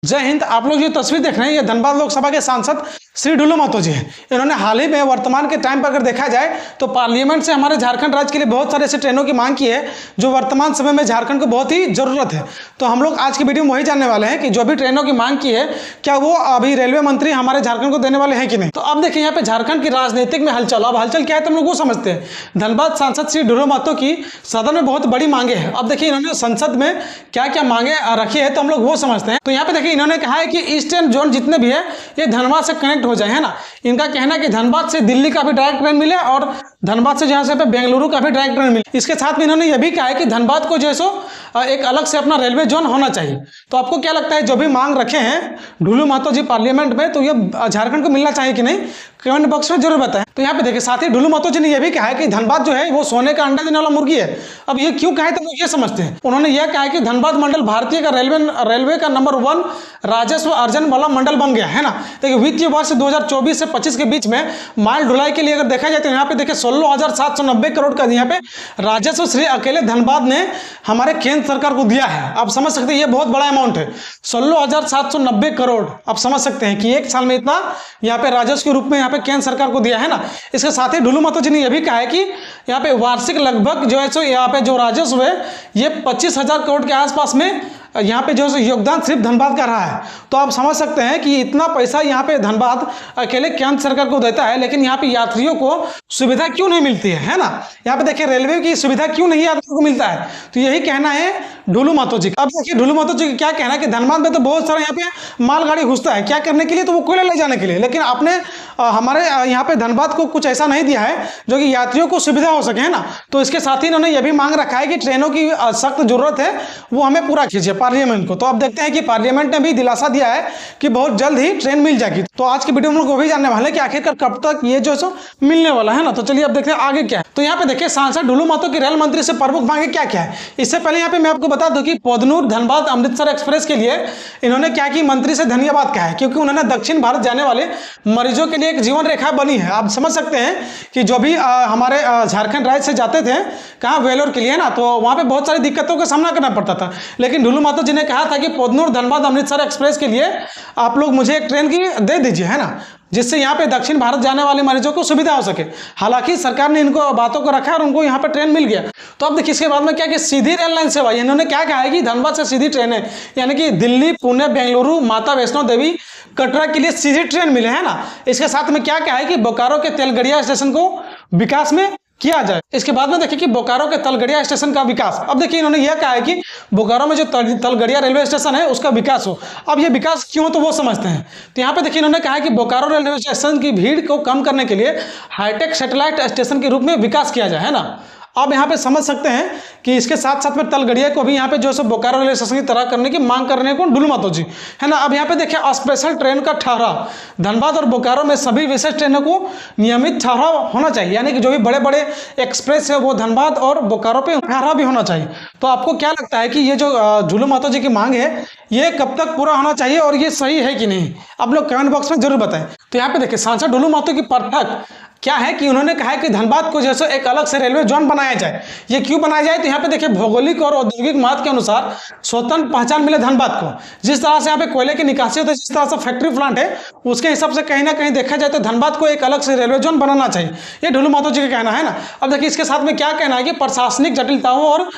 जय हिंद। आप लोग ये तस्वीर देख रहे हैं, ये धनबाद लोकसभा के सांसद श्री ढुलू महतो जी हैं। इन्होंने हाल ही में वर्तमान के टाइम पर अगर देखा जाए तो पार्लियामेंट से हमारे झारखंड राज्य के लिए बहुत सारे ऐसे ट्रेनों की मांग की है जो वर्तमान समय में झारखंड को बहुत ही जरूरत है। तो हम लोग आज की वीडियो में वही जानने वाले हैं कि जो भी ट्रेनों की मांग की है क्या वो अभी रेलवे मंत्री हमारे झारखंड को देने वाले हैं कि नहीं। तो अब देखिए यहाँ पे झारखंड की राजनीतिक में हलचल, अब हलचल क्या है तो हम लोग वो समझते हैं। धनबाद सांसद श्री ढुलू महतो की सदन में बहुत बड़ी मांगे हैं। अब देखिए इन्होंने संसद में क्या क्या मांगे रखी है तो हम लोग वो समझते हैं। तो यहाँ पे देखिए इन्होंने कहा है कि ईस्टर्न जोन जितने भी है ये धनबाद से कनेक्ट हो जाए, है ना। इनका कहना है कि धनबाद से दिल्ली का भी डायरेक्ट ट्रेन मिले और धनबाद से जहां से पे बेंगलुरु का भी डायरेक्ट ट्रेन मिले। इसके साथ में इन्होंने यह भी कहा है कि धनबाद को जैसो एक अलग से अपना रेलवे जोन होना चाहिए। तो आपको क्या लगता है जो भी मांग रखे हैं ढुलू महतो जी पार्लियामेंट में, तो ये झारखंड को मिलना चाहिए कि नहीं, कमेंट बॉक्स में जरूर बताएं। तो यहाँ पे देखिए साथ ही ढुलू महतो जी ने यह भी कहा है कि धनबाद जो है वो सोने का अंडा देने वाला मुर्गी है। अब ये क्यों कहा है तो ये समझते हैं। उन्होंने यह कहा है कि धनबाद मंडल भारतीय का रेलवे का नंबर 1 राजस्व अर्जन वाला मंडल बन गया है ना। देखिए वित्तीय वर्ष 2024 से 25 के बीच में माल ढुलाई के लिए अगर देखा जाए तो यहाँ पे देखिए 16,790 करोड़ का यहाँ पे राजस्व श्री अकेले धनबाद ने हमारे केंद्र सरकार को दिया है। आप समझ सकते हैं ये बहुत बड़ा अमाउंट है, 16,790 करोड़। आप समझ सकते हैं कि एक साल में इतना यहाँ पे राजस्व के रूप में यहाँ पे केंद्र सरकार को दिया है ना। इसके साथ ही ढुलू महतो जी ने यह भी कहा है कि यहाँ पे वार्षिक लगभग जो है सो यहाँ पे जो राजस्व है ये 25,000 करोड़ के आसपास में यहाँ पे जो योगदान सिर्फ धनबाद का रहा है। तो आप समझ सकते हैं कि इतना पैसा यहाँ पे धनबाद अकेले केंद्र सरकार को देता है, लेकिन यहाँ पे यात्रियों को सुविधा क्यों नहीं मिलती है ना। यहाँ पे देखिए रेलवे की सुविधा क्यों नहीं यात्रियों को मिलता है। तो यही कहना है ढुलू महतो जी। अब देखिए ढुलू महतो जी क्या कहना है कि धनबाद में तो बहुत सारा यहाँ पे मालगाड़ी घुसता है, क्या करने के लिए, तो वो कोयला ले जाने के लिए, लेकिन आपने हमारे यहाँ पे धनबाद को कुछ ऐसा नहीं दिया है जो कि यात्रियों को सुविधा हो सके, है ना। तो इसके साथ ही इन्होंने यह भी मांग रखा है कि ट्रेनों की सख्त जरूरत है वो हमें पूरा कीजिए पार्लियामेंट को। तो अब देखते हैं कि पार्लियामेंट ने भी दिलासा दिया है कि बहुत जल्द ही ट्रेन मिल जाएगी। तो आज की वीडियो में लोग वही जानने वाले हैं कि आखिरकार कब तक ये जो सो मिलने वाला है ना। तो चलिए अब देखते हैं आगे क्या है। तो यहाँ पे देखिए सांसद ढुलू महतो की रेल मंत्री से प्रमुख मांगे क्या क्या है। इससे पहले यहाँ पे मैं आपको बता दूं कि पोदनूर धनबाद अमृतसर एक्सप्रेस के लिए इन्होंने क्या की मंत्री से धन्यवाद कहा है, क्योंकि उन्होंने दक्षिण भारत जाने वाले मरीजों के लिए एक जीवन रेखा बनी है। आप समझ सकते हैं कि जो भी हमारे झारखंड राज्य से जाते थे कहाँ वेलोर के लिए ना, तो वहाँ पे बहुत सारी दिक्कतों का सामना करना पड़ता था, लेकिन ढुलू महतो जी ने कहा था कि पोदनूर धनबाद अमृतसर एक्सप्रेस के लिए आप लोग मुझे एक ट्रेन की दे दीजिए, है ना, जिससे यहाँ पे दक्षिण भारत जाने वाले मरीजों को सुविधा हो सके। हालांकि सरकार ने इनको बातों को रखा और उनको यहाँ पे ट्रेन मिल गया। तो अब देखिए इसके बाद में क्या कि सीधी रेल लाइन सेवा, इन्होंने क्या कहा है कि धनबाद से सीधी ट्रेन है, यानी कि दिल्ली पुणे बेंगलुरु माता वैष्णो देवी कटरा के लिए सीधी ट्रेन मिले, है ना। इसके साथ में क्या कहा है कि बोकारो के तेलगड़िया स्टेशन को विकास में किया जाए। इसके बाद में देखिए कि बोकारो के तलगड़िया स्टेशन का विकास। अब देखिए इन्होंने यह कहा है कि बोकारो में जो तलगड़िया रेलवे स्टेशन है उसका विकास हो। अब ये विकास क्यों तो वो समझते हैं। तो यहाँ पे देखिए इन्होंने कहा है कि बोकारो रेलवे स्टेशन की भीड़ को कम करने के लिए हाईटेक सैटेलाइट स्टेशन के रूप में विकास किया जाए, है ना। अब यहाँ पे समझ सकते हैं कि इसके साथ साथ में तलगड़िया को भी यहाँ पे जो है बोकारो रेलवे स्टेशन की तरह करने की मांग कर रहे हैं ढुलू महतो जी, है ना। अब यहाँ पे देखिए स्पेशल ट्रेन का ठहराव, धनबाद और बोकारो में सभी विशेष ट्रेनों को नियमित ठहराव होना चाहिए, यानी कि जो भी बड़े बड़े एक्सप्रेस है वो धनबाद और बोकारो पे ठहराव भी होना चाहिए। तो आपको क्या लगता है कि ये जो ढुलू महतो जी की मांग है ये कब तक पूरा होना चाहिए और ये सही है कि नहीं, आप लोग कमेंट बॉक्स में जरूर बताएं। तो यहाँ पे देखिए सांसद ढुलू महतो की परफेक्ट क्या है कि उन्होंने कहा है कि धनबाद को जैसे एक अलग से रेलवे जोन बनाया जाए। ये क्यों बनाया जाए तो यहाँ पे देखिए भौगोलिक और औद्योगिक महत्व के अनुसार स्वतंत्र पहचान मिले धनबाद को। जिस तरह से यहाँ पे कोयले की निकासी होती है, जिस तरह से फैक्ट्री प्लांट है, उसके हिसाब से कहीं ना कहीं देखा जाए तो धनबाद को एक अलग से रेलवे जोन बनाना चाहिए, ये ढुलू महतो जी का कहना है ना। अब देखिए इसके साथ में क्या कहना है कि प्रशासनिक जटिलताओं और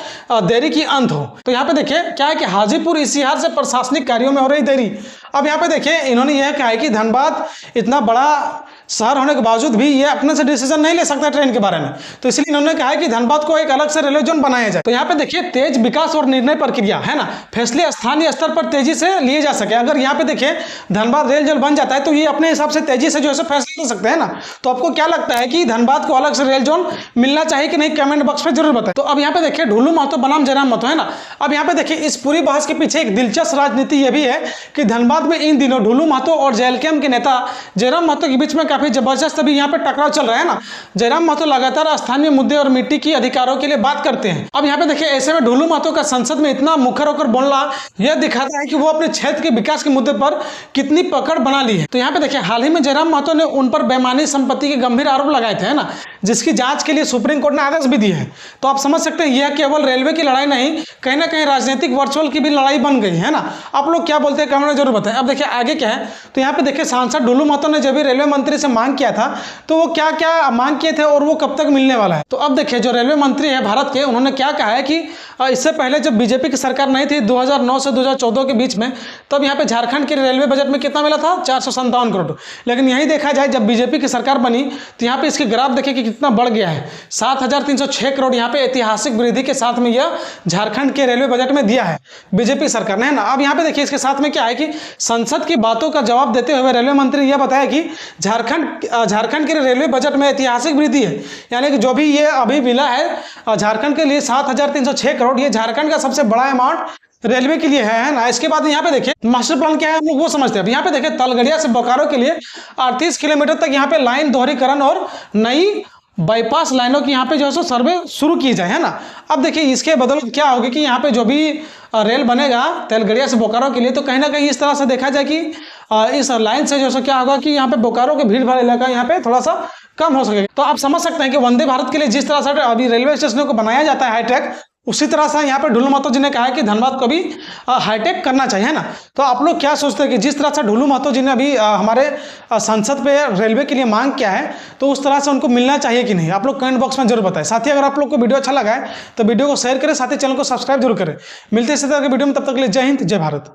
देरी की अंत हो। तो यहाँ पे देखिए क्या है कि हाजीपुर इसिहार से प्रशासनिक कार्यों में हो रही देरी। अब यहाँ पे देखिए इन्होंने यह कहा है कि धनबाद इतना बड़ा शहर होने के बावजूद भी ये अपने से डिसीजन नहीं ले सकता ट्रेन के बारे में, तो इसलिए इन्होंने कहा है कि धनबाद को एक अलग से रेलवे जोन बनाया जाए। तो यहाँ पे देखिए तेज विकास और निर्णय प्रक्रिया, है ना, फैसले स्थानीय स्तर पर तेजी से लिए जा सके। अगर यहाँ पे देखिए धनबाद रेल जोन बन जाता है तो ये अपने हिसाब से तेजी से जो है फैसले ले सकते हैं ना। तो आपको क्या लगता है कि धनबाद को अलग से रेल जोन मिलना चाहिए कि नहीं, कमेंट बॉक्स में जरूर बताएं। तो अब यहाँ पे देखिए ढुलू महतो बनाम जयराम महतो, है ना। अब यहाँ पे देखिए इस पूरी बहस के पीछे एक दिलचस्प राजनीति यह भी है कि धनबाद में इन दिनों ढुलू महतो और जेएलकेएम के नेता जयराम महतो के बीच में काफी जबरदस्त अभी यहाँ पे टकराव चल रहा है ना। जयराम महतो लगातार स्थानीय मुद्दे और मिट्टी की अधिकारों के लिए बात करते हैं। अब यहाँ पे देखिए ऐसे में ढुलू महतो का संसद में इतना मुखर होकर बोलना यह दिखाता है कि वो अपने क्षेत्र के विकास के मुद्दे पर कितनी पकड़ बना ली है। तो यहाँ पे देखिए हाल ही में जयराम महतो ने उन पर बेईमानी संपत्ति के गंभीर आरोप लगाए थे, है ना, जिसकी जांच के लिए सुप्रीम कोर्ट ने आदेश भी दिए हैं। तो आप समझ सकते हैं यह केवल रेलवे की लड़ाई नहीं, कहीं ना कहीं राजनीतिक वर्चुअल की भी लड़ाई बन गई है ना। आप लोग क्या बोलते हैं कमेंट में जरूर बताएं। अब देखिए आगे क्या है, तो यहाँ पे देखिए सांसद ढुलू महतो ने जब भी रेलवे मंत्री से मांग किया था तो वो क्या क्या मांग किए थे और वो कब तक मिलने वाला है। तो अब देखिए जो रेलवे मंत्री है भारत के, उन्होंने क्या कहा है कि इससे पहले जब बीजेपी की सरकार नहीं थी 2009 से 2014 के बीच में, तब यहाँ पे झारखंड के रेलवे बजट में कितना मिला था, 457 करोड़। लेकिन यही देखा जाए जब बीजेपी की सरकार बनी तो यहाँ पे इसकी ग्राफ देखिए कि कितना बढ़ गया है, 7306 करोड़ यहाँ पे ऐतिहासिक वृद्धि के साथ में यह झारखंड के रेलवे बजट में दिया है बीजेपी सरकार ने, है ना। अब यहाँ पे देखिए इसके साथ में क्या है कि संसद की बातों का जवाब देते हुए रेलवे मंत्री यह बताया कि झारखंड के रेलवे बजट में ऐतिहासिक वृद्धि है, यानी कि जो भी ये अभी मिला है झारखंड के लिए 7306 करोड़, ये झारखंड का सबसे बड़ा अमाउंट रेलवे के लिए है ना। इसके बाद यहाँ पे देखिए मास्टर प्लान क्या है हम लोग वो समझते हैं। अब यहाँ पे देखिए तलगड़िया से बोकारो के लिए 38 किलोमीटर तक यहाँ पे लाइन दोहरीकरण और नई बाईपास लाइनों की यहाँ पे जो है सो सर्वे शुरू की जाए, है ना। अब देखिए इसके बदौलत क्या होगा कि यहाँ पे जो भी रेल बनेगा तेलगड़िया से बोकारो के लिए, तो कहीं ना कहीं इस तरह से देखा जाए कि इस लाइन से जो है क्या होगा कि यहाँ पे बोकारो के भीड़ भाड़ इलाका यहाँ पे थोड़ा सा कम हो सकेगा। तो आप समझ सकते हैं कि वंदे भारत के लिए जिस तरह से अभी रेलवे स्टेशनों को बनाया जाता है हाईटेक, उसी तरह से यहाँ पे ढुलू महतो जी ने कहा है कि धनबाद को भी हाईटेक करना चाहिए, है ना। तो आप लोग क्या सोचते हैं कि जिस तरह से ढुलू महतो जी ने अभी हमारे संसद पे रेलवे के लिए मांग किया है, तो उस तरह से उनको मिलना चाहिए कि नहीं, आप लोग कमेंट बॉक्स में जरूर बताएं। साथ ही अगर आप लोग को वीडियो अच्छा लगा है तो वीडियो को शेयर करें, साथ ही चैनल को सब्सक्राइब जरूर करें। मिलते हैं इसी तरह के वीडियो में, तब तक के लिए जय हिंद जय भारत।